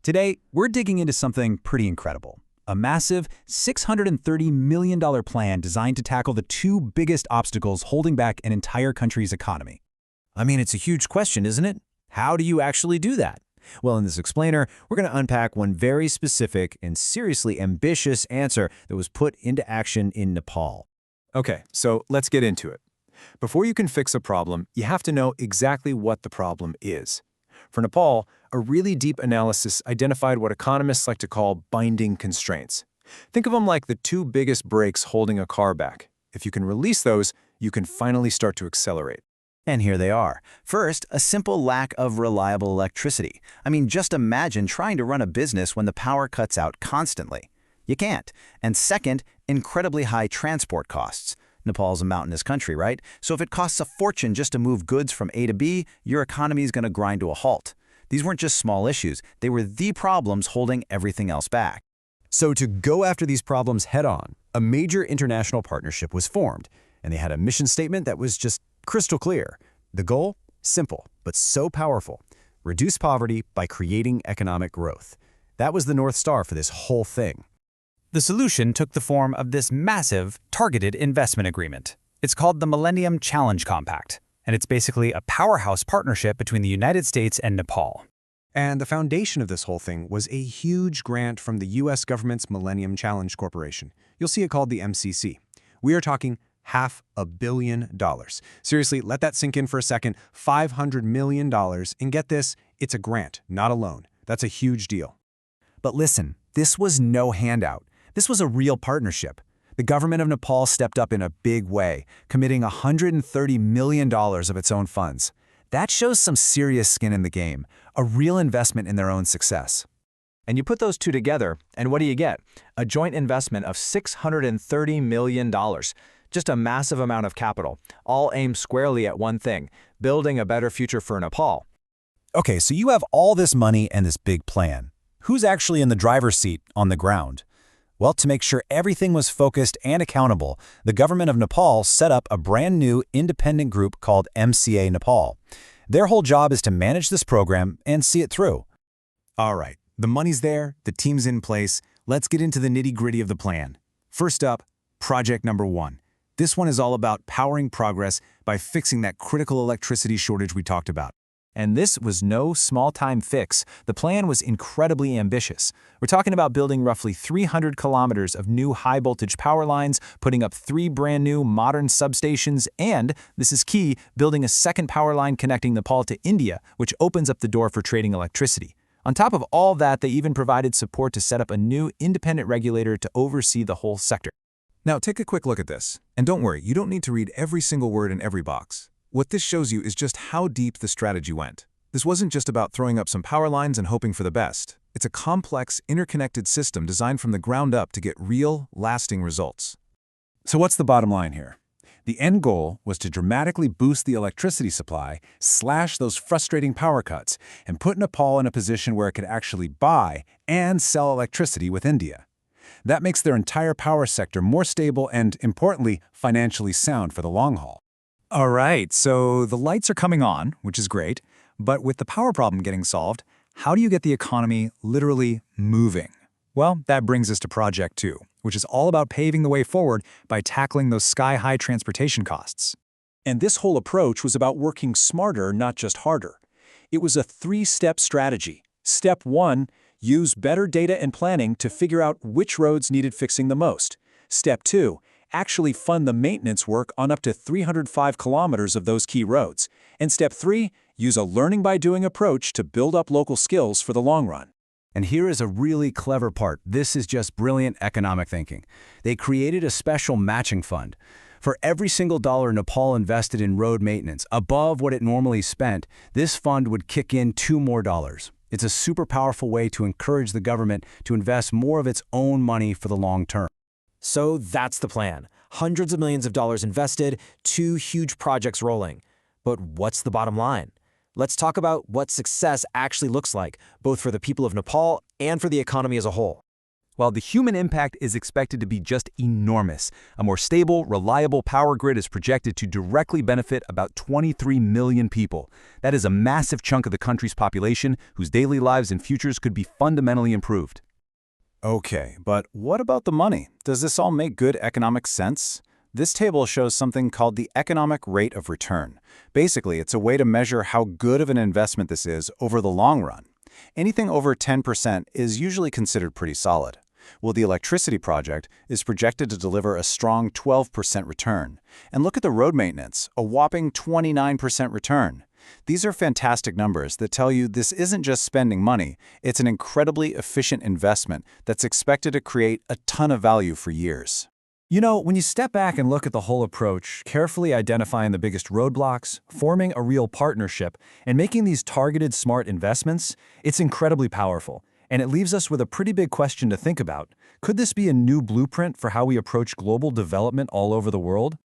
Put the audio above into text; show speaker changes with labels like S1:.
S1: Today, we're digging into something pretty incredible. A massive $630 million plan designed to tackle the two biggest obstacles holding back an entire country's economy.
S2: I mean, it's a huge question, isn't it? How do you actually do that? Well, in this explainer, we're going to unpack one very specific and seriously ambitious answer that was put into action in Nepal.
S3: Okay, so let's get into it. Before you can fix a problem, you have to know exactly what the problem is. For Nepal, a really deep analysis identified what economists like to call binding constraints. Think of them like the two biggest brakes holding a car back. If you can release those, you can finally start to accelerate.
S2: And here they are. First, a simple lack of reliable electricity. I mean, just imagine trying to run a business when the power cuts out constantly. You can't. And second, incredibly high transport costs. Nepal's a mountainous country, right? So if it costs a fortune just to move goods from A to B, your economy is going to grind to a halt. These weren't just small issues. They were the problems holding everything else back.
S4: So to go after these problems head-on, a major international partnership was formed, and they had a mission statement that was just crystal clear. The goal? Simple, but so powerful. Reduce poverty by creating economic growth. That was the North Star for this whole thing.
S1: The solution took the form of this massive, targeted investment agreement. It's called the Millennium Challenge Compact, and it's basically a powerhouse partnership between the United States and Nepal.
S3: And the foundation of this whole thing was a huge grant from the U.S. government's Millennium Challenge Corporation. You'll see it called the MCC. We are talking $500 million. Seriously, let that sink in for a second. $500 million. And get this, it's a grant, not a loan. That's a huge deal.
S4: But listen, this was no handout. This was a real partnership. The government of Nepal stepped up in a big way, committing $130 million of its own funds. That shows some serious skin in the game, a real investment in their own success.
S5: And you put those two together, and what do you get? A joint investment of $630 million. Just a massive amount of capital, all aimed squarely at one thing, building a better future for Nepal.
S4: Okay, so you have all this money and this big plan. Who's actually in the driver's seat on the ground? Well, to make sure everything was focused and accountable, the government of Nepal set up a brand new independent group called MCA Nepal. Their whole job is to manage this program and see it through.
S3: All right, the money's there, the team's in place. Let's get into the nitty-gritty of the plan. First up, project number 1. This one is all about powering progress by fixing that critical electricity shortage we talked about. And this was no small-time fix. The plan was incredibly ambitious. We're talking about building roughly 300 kilometers of new high-voltage power lines, putting up 3 brand-new modern substations, and, this is key, building a second power line connecting Nepal to India, which opens up the door for trading electricity. On top of all that, they even provided support to set up a new independent regulator to oversee the whole sector.
S6: Now, take a quick look at this. And don't worry, you don't need to read every single word in every box. What this shows you is just how deep the strategy went. This wasn't just about throwing up some power lines and hoping for the best. It's a complex, interconnected system designed from the ground up to get real, lasting results. So what's the bottom line here? The end goal was to dramatically boost the electricity supply, slash those frustrating power cuts, and put Nepal in a position where it could actually buy and sell electricity with India. That makes their entire power sector more stable and, importantly, financially sound for the long haul.
S7: All right, so the lights are coming on, which is great, but with the power problem getting solved, how do you get the economy literally moving? Well, that brings us to Project 2, which is all about paving the way forward by tackling those sky-high transportation costs.
S8: And this whole approach was about working smarter, not just harder. It was a 3-step strategy. Step 1, use better data and planning to figure out which roads needed fixing the most. Step 2, actually fund the maintenance work on up to 305 kilometers of those key roads. And Step 3, use a learning-by-doing approach to build up local skills for the long run.
S4: And here is a really clever part. This is just brilliant economic thinking. They created a special matching fund. For every single dollar Nepal invested in road maintenance, above what it normally spent, this fund would kick in $2 more. It's a super powerful way to encourage the government to invest more of its own money for the long term.
S5: So that's the plan. Hundreds of millions of dollars invested, 2 huge projects rolling. But what's the bottom line? Let's talk about what success actually looks like, both for the people of Nepal and for the economy as a whole.
S9: while the human impact is expected to be just enormous. A more stable, reliable power grid is projected to directly benefit about 23 million people. That is a massive chunk of the country's population whose daily lives and futures could be fundamentally improved.
S3: Okay, but what about the money? Does this all make good economic sense? This table shows something called the economic rate of return. Basically, it's a way to measure how good of an investment this is over the long run. Anything over 10% is usually considered pretty solid. Well, the electricity project is projected to deliver a strong 12% return. And look at the road maintenance, a whopping 29% return. These are fantastic numbers that tell you this isn't just spending money, it's an incredibly efficient investment that's expected to create a ton of value for years.
S4: You know, when you step back and look at the whole approach, carefully identifying the biggest roadblocks, forming a real partnership, and making these targeted smart investments, it's incredibly powerful. And it leaves us with a pretty big question to think about. Could this be a new blueprint for how we approach global development all over the world?